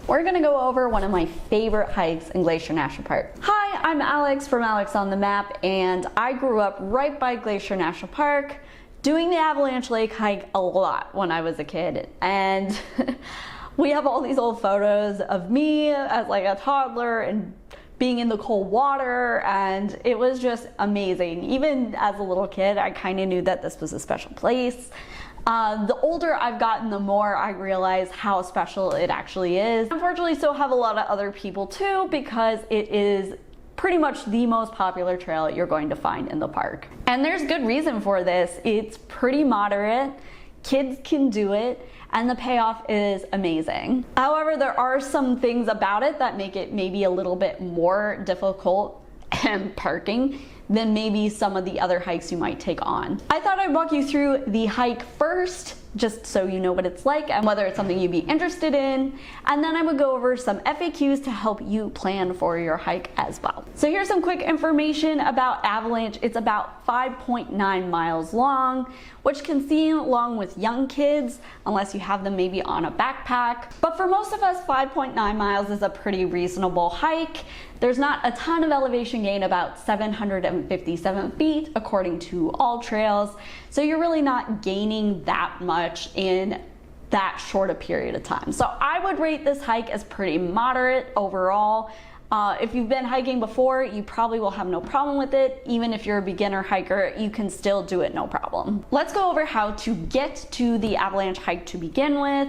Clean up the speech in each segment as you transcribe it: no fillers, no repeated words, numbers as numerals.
we're gonna go over one of my favorite hikes in Glacier National Park. Hi, I'm Alex from Alex on the Map, and I grew up right by Glacier National Park doing the Avalanche Lake hike a lot when I was a kid. And we have all these old photos of me as like a toddler and being in the cold water, and it was just amazing. Even as a little kid, I kind of knew that this was a special place. The older I've gotten, the more I realize how special it actually is. Unfortunately, so have a lot of other people too, because it is pretty much the most popular trail you're going to find in the park. And there's good reason for this. It's pretty moderate, kids can do it, and the payoff is amazing. However, there are some things about it that make it maybe a little bit more difficult and parking than maybe some of the other hikes you might take on. I thought I'd walk you through the hike first, just so you know what it's like and whether it's something you'd be interested in, and then I would go over some FAQs to help you plan for your hike as well. So here's some quick information about Avalanche. It's about 5.9 miles long, which can seem long with young kids, unless you have them maybe on a backpack. But for most of us, 5.9 miles is a pretty reasonable hike. There's not a ton of elevation gain, about 757 feet according to all trails. So you're really not gaining that much in that short a period of time. So I would rate this hike as pretty moderate overall. If you've been hiking before, you probably will have no problem with it. Even if you're a beginner hiker, you can still do it no problem. Let's go over how to get to the Avalanche hike to begin with.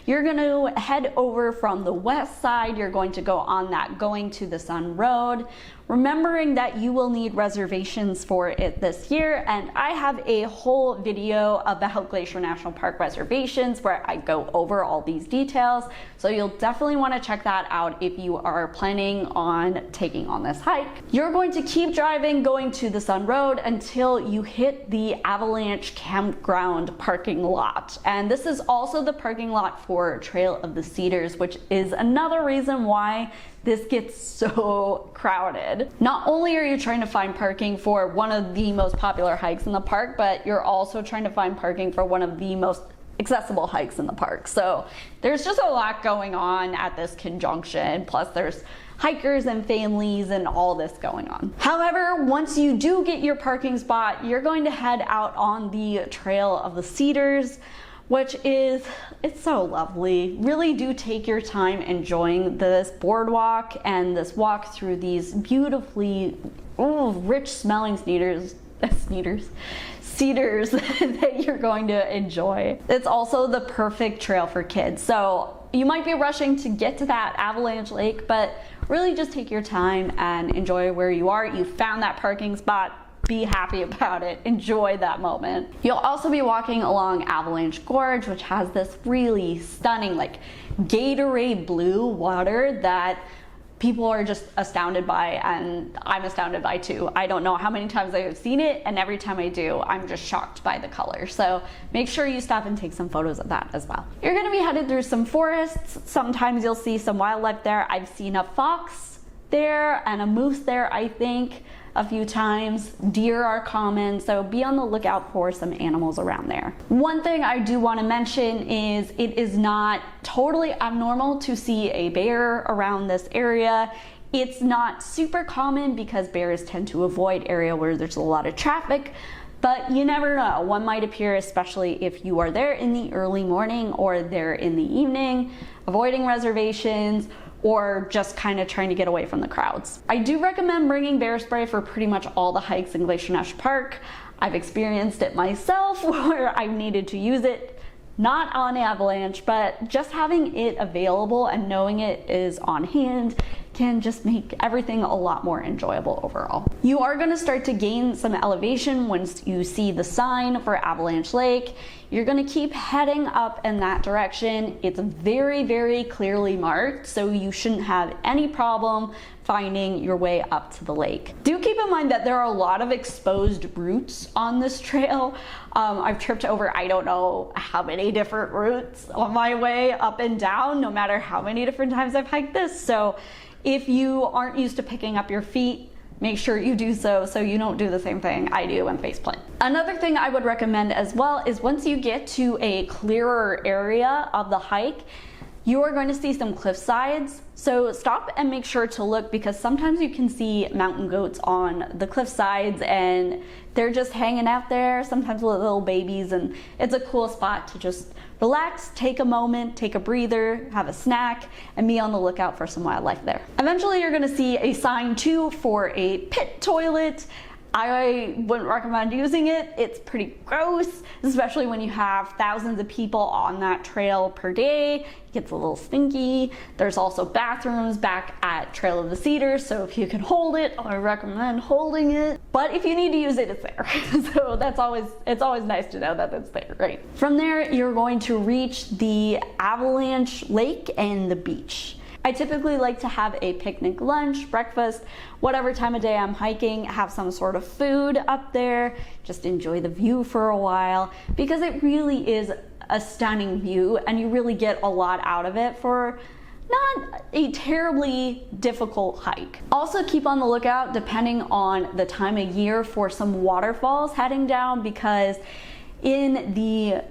You're going to head over from the west side. You're going to go on that Going to the Sun road, remembering that you will need reservations for it this year. And I have a whole video about Glacier National Park reservations where I go over all these details. So you'll definitely want to check that out if you are planning on taking on this hike. You're going to keep driving Going to the Sun road until you hit the Avalanche campground parking lot. And this is also the parking lot for Trail of the Cedars, which is another reason why this gets so crowded. Not only are you trying to find parking for one of the most popular hikes in the park, but you're also trying to find parking for one of the most accessible hikes in the park. So there's just a lot going on at this conjunction. Plus there's hikers and families and all this going on. However, once you do get your parking spot, you're going to head out on the Trail of the Cedars, which is, it's so lovely. Really do take your time enjoying this boardwalk and this walk through these beautifully rich smelling cedars that you're going to enjoy. It's also the perfect trail for kids. So you might be rushing to get to that Avalanche Lake, but really just take your time and enjoy where you are. You found that parking spot. Be happy about it. Enjoy that moment. You'll also be walking along Avalanche Gorge, which has this really stunning, like Gatorade blue water that people are just astounded by, and I'm astounded by too. I don't know how many times I have seen it, and every time I do, I'm just shocked by the color. So make sure you stop and take some photos of that as well. You're gonna be headed through some forests. Sometimes you'll see some wildlife there. I've seen a fox there and a moose there, I think, a few times. Deer are common, so be on the lookout for some animals around there. One thing I do want to mention is it is not totally abnormal to see a bear around this area. It's not super common because bears tend to avoid area where there's a lot of traffic, but you never know. One might appear, especially if you are there in the early morning or there in the evening, avoiding reservations, or just kind of trying to get away from the crowds. I do recommend bringing bear spray for pretty much all the hikes in Glacier National Park. I've experienced it myself where I needed to use it, not on Avalanche, but just having it available and knowing it is on hand can just make everything a lot more enjoyable overall. You are going to start to gain some elevation once you see the sign for Avalanche Lake. You're going to keep heading up in that direction. It's very, very clearly marked, so you shouldn't have any problem finding your way up to the lake. Do keep in mind that there are a lot of exposed routes on this trail. I've tripped over I don't know how many different routes on my way up and down, no matter how many different times I've hiked this. So if you aren't used to picking up your feet, make sure you do so you don't do the same thing I do and faceplant. Another thing I would recommend as well is once you get to a clearer area of the hike, you are going to see some cliff sides. So stop and make sure to look, because sometimes you can see mountain goats on the cliff sides and they're just hanging out there, sometimes with little babies, and it's a cool spot to just relax, take a moment, take a breather, have a snack, and be on the lookout for some wildlife there. Eventually you're gonna see a sign too for a pit toilet. I wouldn't recommend using it. It's pretty gross, especially when you have thousands of people on that trail per day. It gets a little stinky. There's also bathrooms back at Trail of the Cedars, so if you can hold it, I recommend holding it. But if you need to use it, it's there. So it's always nice to know that it's there, right? From there, you're going to reach the Avalanche Lake and the beach. I typically like to have a picnic lunch, breakfast, whatever time of day I'm hiking, have some sort of food up there, just enjoy the view for a while, because it really is a stunning view and you really get a lot out of it for not a terribly difficult hike. Also keep on the lookout, depending on the time of year, for some waterfalls heading down, because in the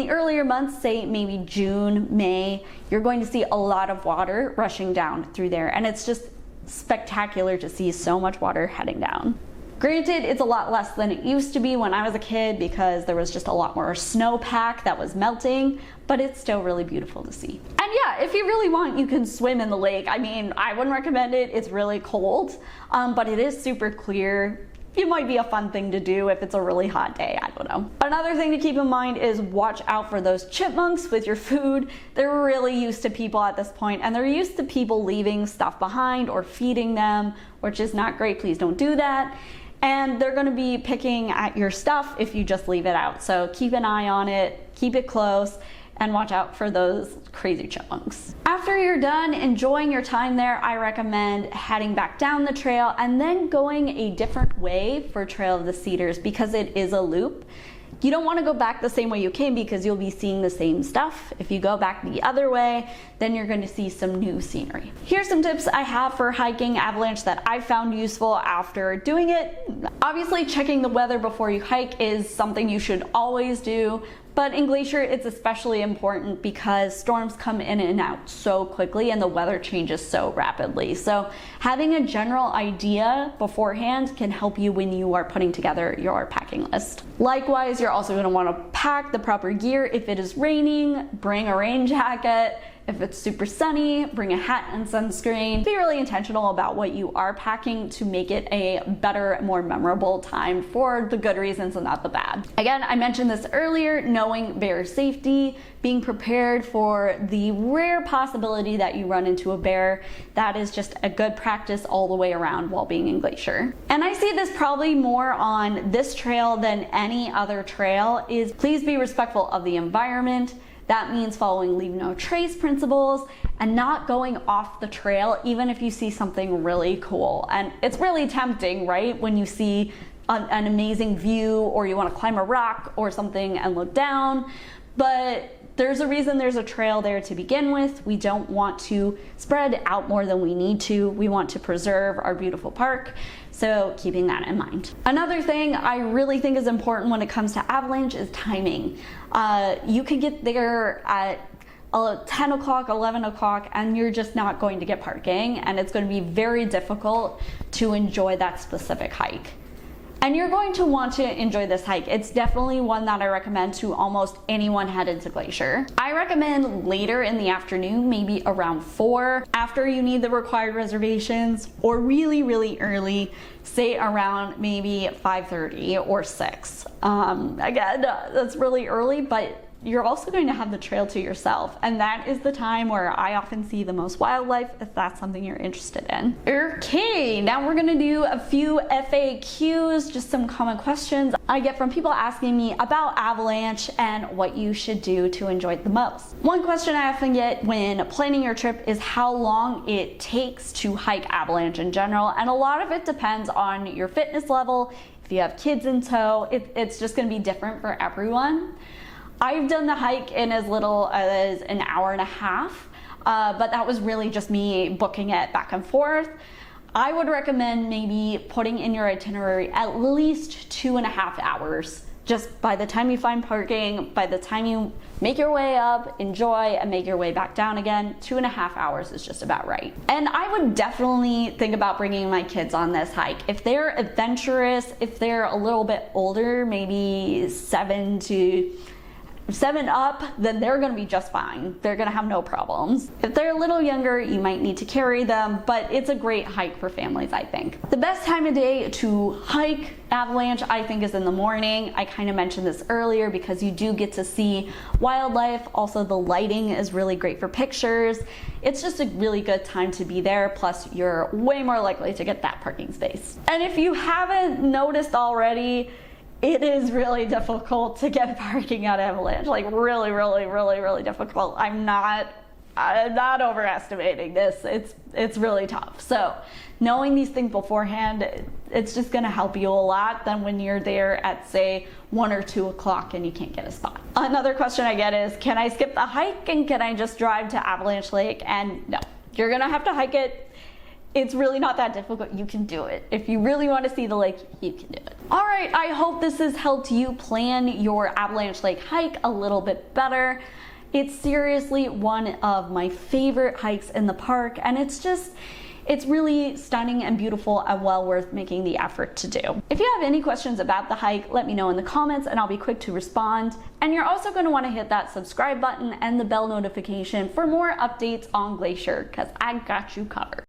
earlier months, say maybe June, May, you're going to see a lot of water rushing down through there, and it's just spectacular to see so much water heading down. Granted, it's a lot less than it used to be when I was a kid, because there was just a lot more snowpack that was melting, but it's still really beautiful to see. And yeah, if you really want, you can swim in the lake. I mean, I wouldn't recommend it. It's really cold, but it is super clear. It might be a fun thing to do if it's a really hot day, I don't know. Another thing to keep in mind is watch out for those chipmunks with your food. They're really used to people at this point, and they're used to people leaving stuff behind or feeding them, which is not great. Please don't do that. And they're gonna be picking at your stuff if you just leave it out. So keep an eye on it, keep it close, and watch out for those crazy chipmunks. After you're done enjoying your time there, I recommend heading back down the trail and then going a different way for Trail of the Cedars, because it is a loop. You don't want to go back the same way you came, because you'll be seeing the same stuff. If you go back the other way, then you're going to see some new scenery. Here's some tips I have for hiking Avalanche that I found useful after doing it. Obviously, checking the weather before you hike is something you should always do. But in Glacier, it's especially important because storms come in and out so quickly and the weather changes so rapidly. So having a general idea beforehand can help you when you are putting together your packing list. Likewise, you're also going to want to pack the proper gear. If it is raining, bring a rain jacket. If it's super sunny, bring a hat and sunscreen. Be really intentional about what you are packing to make it a better, more memorable time for the good reasons and not the bad. Again, I mentioned this earlier, knowing bear safety, being prepared for the rare possibility that you run into a bear. That is just a good practice all the way around while being in Glacier. And I see this probably more on this trail than any other trail, is please be respectful of the environment. That means following leave no trace principles and not going off the trail even if you see something really cool. And it's really tempting, right? When you see an amazing view, or you want to climb a rock or something and look down. But there's a reason there's a trail there to begin with. We don't want to spread out more than we need to. We want to preserve our beautiful park. So keeping that in mind. Another thing I really think is important when it comes to Avalanche is timing. You could get there at 10 o'clock, 11 o'clock, and you're just not going to get parking, and it's going to be very difficult to enjoy that specific hike. And you're going to want to enjoy this hike. It's definitely one that I recommend to almost anyone headed to Glacier. I recommend later in the afternoon, maybe around 4, after you need the required reservations, or really, really early, say around maybe 5:30 or 6. Again, that's really early, but you're also going to have the trail to yourself, and that is the time where I often see the most wildlife, if that's something you're interested in. Okay, now we're gonna do a few FAQs, just some common questions I get from people asking me about Avalanche and what you should do to enjoy it the most. One question I often get when planning your trip is how long it takes to hike Avalanche in general, and a lot of it depends on your fitness level. If you have kids in tow, it's just gonna be different for everyone. I've done the hike in as little as an hour and a half, but that was really just me booking it back and forth. I would recommend maybe putting in your itinerary at least 2.5 hours just by the time you find parking, by the time you make your way up, enjoy, and make your way back down again, 2.5 hours is just about right. And I would definitely think about bringing my kids on this hike. If they're adventurous, if they're a little bit older, maybe 7 up, then they're gonna be just fine. They're gonna have no problems. If they're a little younger, you might need to carry them, but it's a great hike for families, I think. The best time of day to hike Avalanche, I think, is in the morning. I kind of mentioned this earlier because you do get to see wildlife. Also, the lighting is really great for pictures. It's just a really good time to be there. Plus, you're way more likely to get that parking space. And if you haven't noticed already, it is really difficult to get parking at Avalanche, like really difficult. I'm not overestimating this. It's really tough. So knowing these things beforehand, it's just gonna help you a lot than when you're there at, say, 1 or 2 o'clock and you can't get a spot. Another question I get is, can I skip the hike and can I just drive to Avalanche Lake? And no, you're gonna have to hike it. It's really not that difficult. You can do it. If you really want to see the lake, you can do it. All right, I hope this has helped you plan your Avalanche Lake hike a little bit better. It's seriously one of my favorite hikes in the park, and it's really stunning and beautiful and well worth making the effort to do. If you have any questions about the hike, let me know in the comments and I'll be quick to respond. And you're also going to want to hit that subscribe button and the bell notification for more updates on Glacier, because I got you covered.